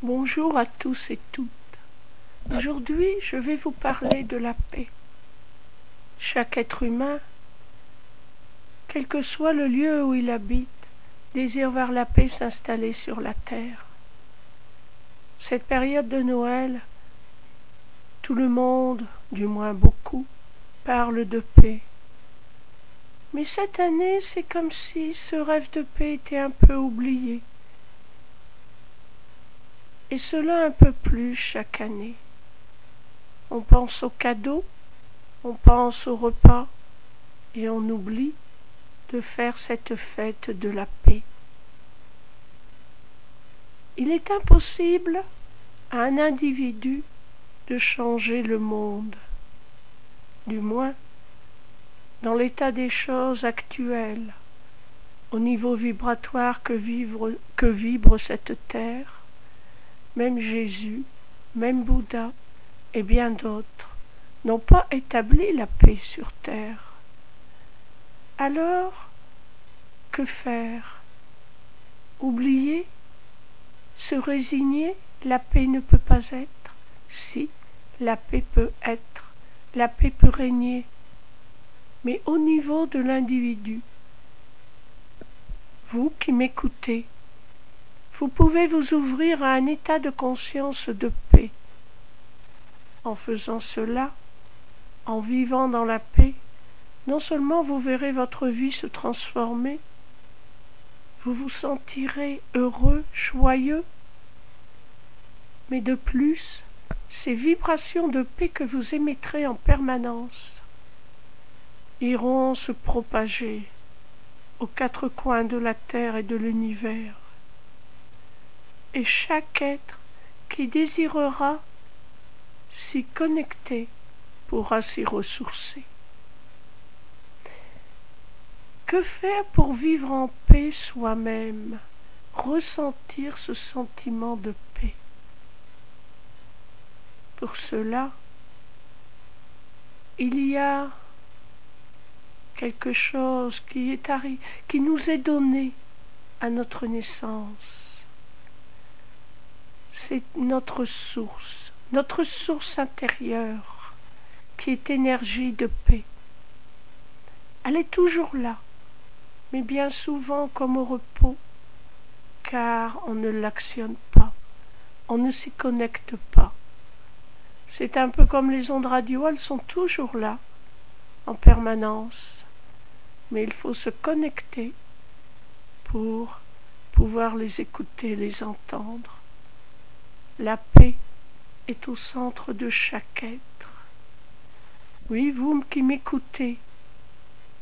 Bonjour à tous et toutes. Aujourd'hui, je vais vous parler de la paix. Chaque être humain, quel que soit le lieu où il habite, désire voir la paix s'installer sur la terre. Cette période de Noël, tout le monde, du moins beaucoup, parle de paix. Mais cette année, c'est comme si ce rêve de paix était un peu oublié. Et cela un peu plus chaque année. On pense aux cadeaux, on pense au repas, et on oublie de faire cette fête de la paix. Il est impossible à un individu de changer le monde, du moins dans l'état des choses actuelles, au niveau vibratoire que vibre cette terre. Même Jésus, même Bouddha et bien d'autres n'ont pas établi la paix sur terre. Alors, que faire? Oublier? Se résigner? La paix ne peut pas être? Si, la paix peut être, la paix peut régner, mais au niveau de l'individu. Vous qui m'écoutez, vous pouvez vous ouvrir à un état de conscience de paix. En faisant cela, en vivant dans la paix, non seulement vous verrez votre vie se transformer, vous vous sentirez heureux, joyeux, mais de plus, ces vibrations de paix que vous émettrez en permanence iront se propager aux quatre coins de la terre et de l'univers. Et chaque être qui désirera s'y connecter pourra s'y ressourcer. Que faire pour vivre en paix soi-même, ressentir ce sentiment de paix? Pour cela, il y a quelque chose qui nous est donné à notre naissance. C'est notre source intérieure, qui est énergie de paix. Elle est toujours là, mais bien souvent comme au repos, car on ne l'actionne pas, on ne s'y connecte pas. C'est un peu comme les ondes radio, elles sont toujours là, en permanence, mais il faut se connecter pour pouvoir les écouter, les entendre. La paix est au centre de chaque être. Oui, vous qui m'écoutez,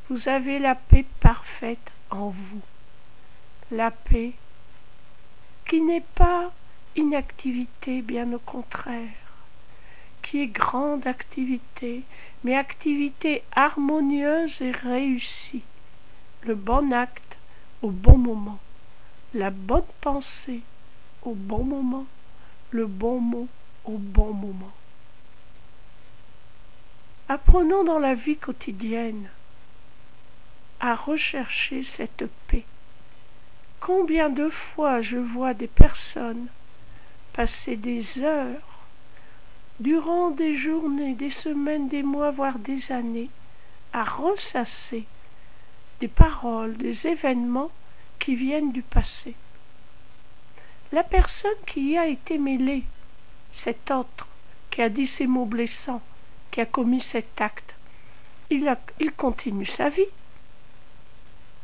vous avez la paix parfaite en vous. La paix qui n'est pas inactivité, bien au contraire, qui est grande activité, mais activité harmonieuse et réussie. Le bon acte au bon moment, la bonne pensée au bon moment, le bon mot au bon moment. Apprenons dans la vie quotidienne à rechercher cette paix. Combien de fois je vois des personnes passer des heures, durant des journées, des semaines, des mois, voire des années, à ressasser des paroles, des événements qui viennent du passé. La personne qui y a été mêlée, cet autre, qui a dit ces mots blessants, qui a commis cet acte, il continue sa vie.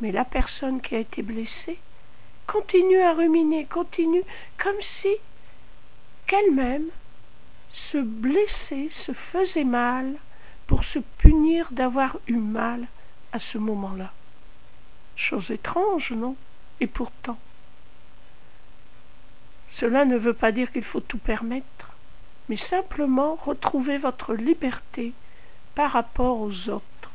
Mais la personne qui a été blessée continue à ruminer, continue comme si qu'elle-même se blessait, se faisait mal pour se punir d'avoir eu mal à ce moment-là. Chose étrange, non? Et pourtant, cela ne veut pas dire qu'il faut tout permettre, mais simplement retrouver votre liberté par rapport aux autres,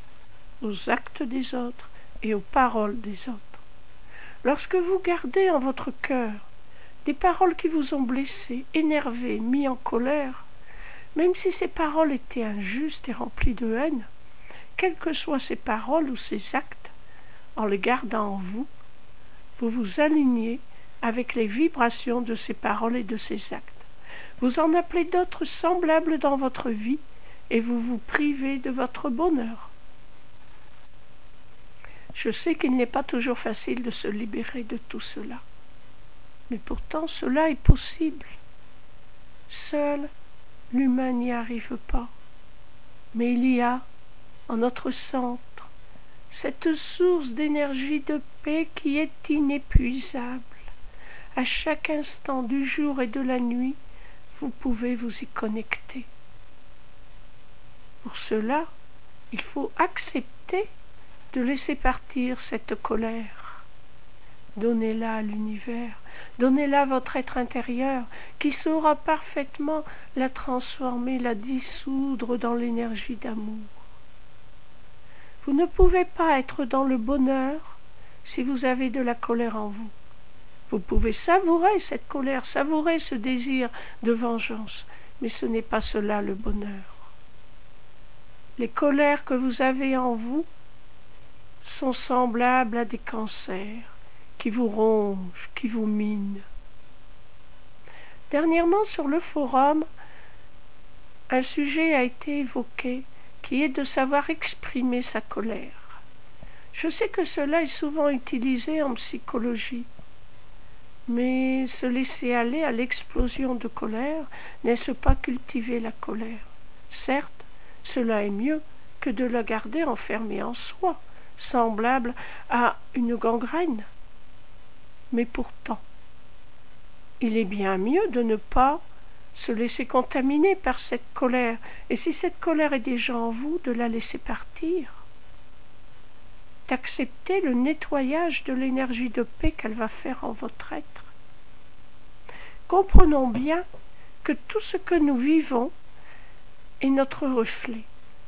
aux actes des autres et aux paroles des autres. Lorsque vous gardez en votre cœur des paroles qui vous ont blessé, énervé, mis en colère, même si ces paroles étaient injustes et remplies de haine, quelles que soient ces paroles ou ces actes, en les gardant en vous, vous vous alignez avec les vibrations de ses paroles et de ses actes. Vous en appelez d'autres semblables dans votre vie et vous vous privez de votre bonheur. Je sais qu'il n'est pas toujours facile de se libérer de tout cela, mais pourtant cela est possible. Seul, l'humain n'y arrive pas, mais il y a, en notre centre, cette source d'énergie de paix qui est inépuisable. À chaque instant du jour et de la nuit, vous pouvez vous y connecter. Pour cela, il faut accepter de laisser partir cette colère. Donnez-la à l'univers, donnez-la à votre être intérieur qui saura parfaitement la transformer, la dissoudre dans l'énergie d'amour. Vous ne pouvez pas être dans le bonheur si vous avez de la colère en vous. Vous pouvez savourer cette colère, savourer ce désir de vengeance, mais ce n'est pas cela le bonheur. Les colères que vous avez en vous sont semblables à des cancers qui vous rongent, qui vous minent. Dernièrement, sur le forum, un sujet a été évoqué qui est de savoir exprimer sa colère. Je sais que cela est souvent utilisé en psychologie, mais se laisser aller à l'explosion de colère, n'est-ce pas cultiver la colère? Certes, cela est mieux que de la garder enfermée en soi, semblable à une gangrène. Mais pourtant, il est bien mieux de ne pas se laisser contaminer par cette colère, et si cette colère est déjà en vous, de la laisser partir, d'accepter le nettoyage de l'énergie de paix qu'elle va faire en votre être. Comprenons bien que tout ce que nous vivons est notre reflet.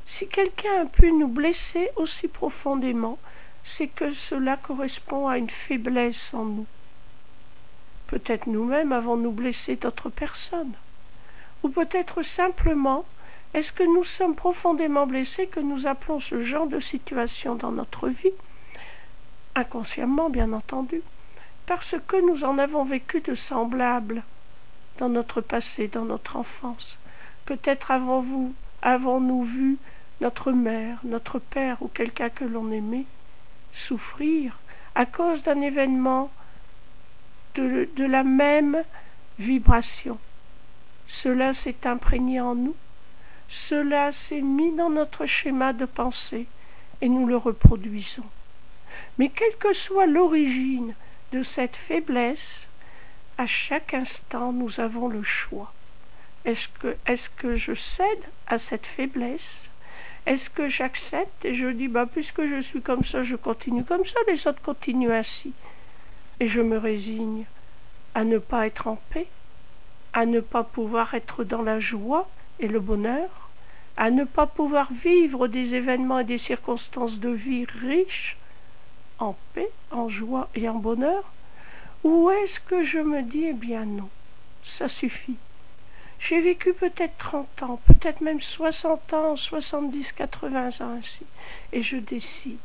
Si quelqu'un a pu nous blesser aussi profondément, c'est que cela correspond à une faiblesse en nous. Peut-être nous-mêmes avons-nous blessé d'autres personnes. Ou peut-être simplement, est-ce que nous sommes profondément blessés que nous appelons ce genre de situation dans notre vie, inconsciemment bien entendu, parce que nous en avons vécu de semblables dans notre passé, dans notre enfance. Peut-être avons-nous vu notre mère, notre père ou quelqu'un que l'on aimait souffrir à cause d'un événement de la même vibration. Cela s'est imprégné en nous, cela s'est mis dans notre schéma de pensée et nous le reproduisons. Mais quelle que soit l'origine de cette faiblesse, à chaque instant nous avons le choix. Est-ce que je cède à cette faiblesse? Est-ce que j'accepte et je dis puisque je suis comme ça, je continue comme ça, les autres continuent ainsi. Et je me résigne à ne pas être en paix, à ne pas pouvoir être dans la joie et le bonheur, à ne pas pouvoir vivre des événements et des circonstances de vie riches, en paix, en joie et en bonheur? Ou est-ce que je me dis, non, ça suffit. J'ai vécu peut-être 30 ans, peut-être même 60 ans, 70, 80 ans ainsi, et je décide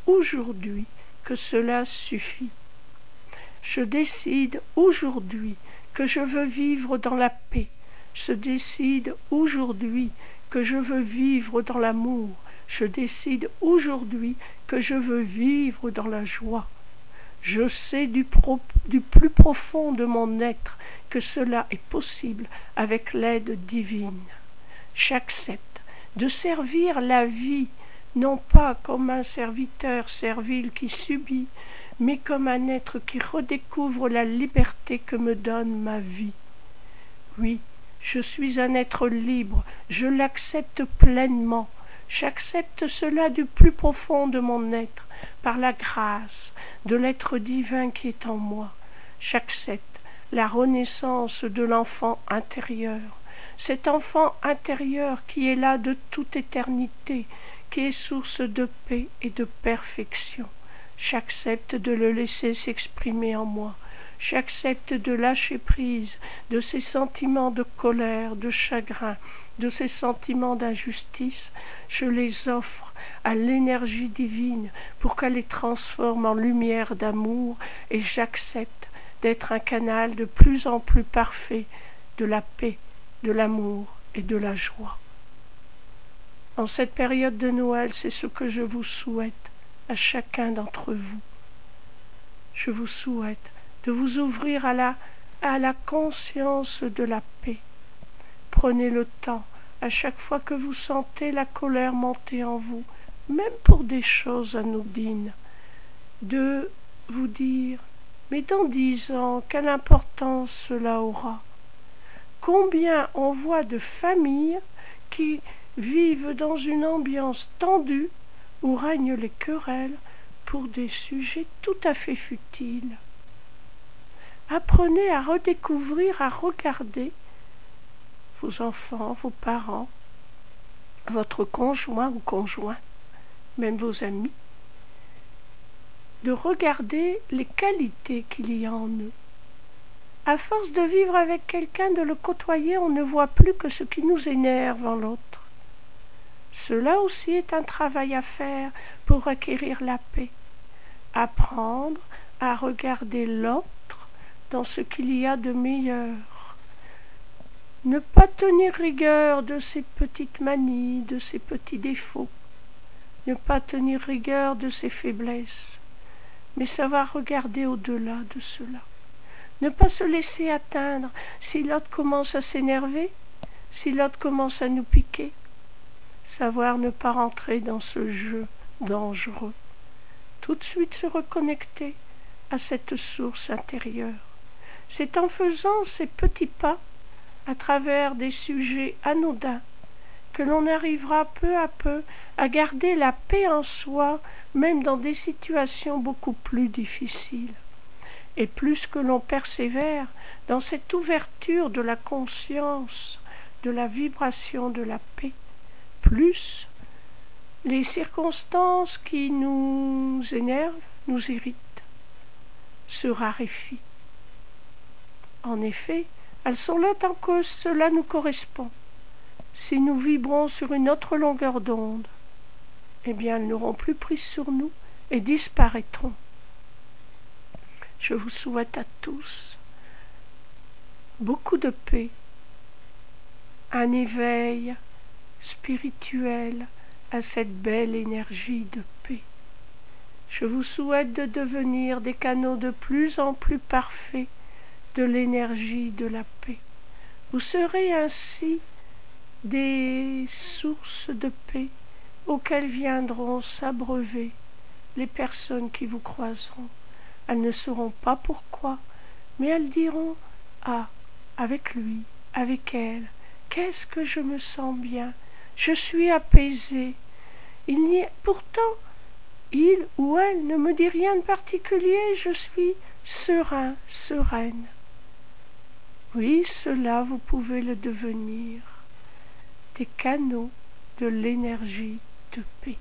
aujourd'hui que cela suffit. Je décide aujourd'hui que je veux vivre dans la paix. Je décide aujourd'hui que je veux vivre dans l'amour. Je décide aujourd'hui que je veux vivre dans la joie. Je sais du plus profond de mon être que cela est possible avec l'aide divine. J'accepte de servir la vie, non pas comme un serviteur servile qui subit, mais comme un être qui redécouvre la liberté que me donne ma vie. Oui, je suis un être libre, je l'accepte pleinement. J'accepte cela du plus profond de mon être, par la grâce de l'être divin qui est en moi. J'accepte la renaissance de l'enfant intérieur, cet enfant intérieur qui est là de toute éternité, qui est source de paix et de perfection. J'accepte de le laisser s'exprimer en moi. J'accepte de lâcher prise de ces sentiments de colère, de chagrin, de ces sentiments d'injustice. Je les offre à l'énergie divine pour qu'elle les transforme en lumière d'amour, et j'accepte d'être un canal de plus en plus parfait de la paix, de l'amour et de la joie. En cette période de Noël, c'est ce que je vous souhaite à chacun d'entre vous. Je vous souhaite de vous ouvrir à la conscience de la paix. Prenez le temps, à chaque fois que vous sentez la colère monter en vous, même pour des choses anodines, de vous dire « Mais dans 10 ans, quelle importance cela aura ?» Combien on voit de familles qui vivent dans une ambiance tendue où règnent les querelles pour des sujets tout à fait futiles. Apprenez à redécouvrir, à regarder vos enfants, vos parents, votre conjoint ou conjointe, même vos amis, de regarder les qualités qu'il y a en eux. À force de vivre avec quelqu'un, de le côtoyer, on ne voit plus que ce qui nous énerve en l'autre. Cela aussi est un travail à faire pour acquérir la paix. Apprendre à regarder l'autre dans ce qu'il y a de meilleur. Ne pas tenir rigueur de ses petites manies, de ses petits défauts. Ne pas tenir rigueur de ses faiblesses, mais savoir regarder au-delà de cela. Ne pas se laisser atteindre si l'autre commence à s'énerver, si l'autre commence à nous piquer. Savoir ne pas rentrer dans ce jeu dangereux. Tout de suite se reconnecter à cette source intérieure. C'est en faisant ces petits pas à travers des sujets anodins que l'on arrivera peu à peu à garder la paix en soi, même dans des situations beaucoup plus difficiles. Et plus que l'on persévère dans cette ouverture de la conscience, de la vibration de la paix, plus les circonstances qui nous énervent, nous irritent, se raréfient. En effet, elles sont là tant que cela nous correspond. Si nous vibrons sur une autre longueur d'onde, eh bien elles n'auront plus prise sur nous et disparaîtront. Je vous souhaite à tous beaucoup de paix, un éveil spirituel à cette belle énergie de paix. Je vous souhaite de devenir des canaux de plus en plus parfaits de l'énergie de la paix. Vous serez ainsi des sources de paix auxquelles viendront s'abreuver les personnes qui vous croiseront. Elles ne sauront pas pourquoi, mais elles diront « Ah, avec lui, avec elle, qu'est-ce que je me sens bien, je suis apaisée. » Pourtant, il ou elle ne me dit rien de particulier, je suis serein, sereine. Oui, cela, vous pouvez le devenir, des canaux de l'énergie de paix.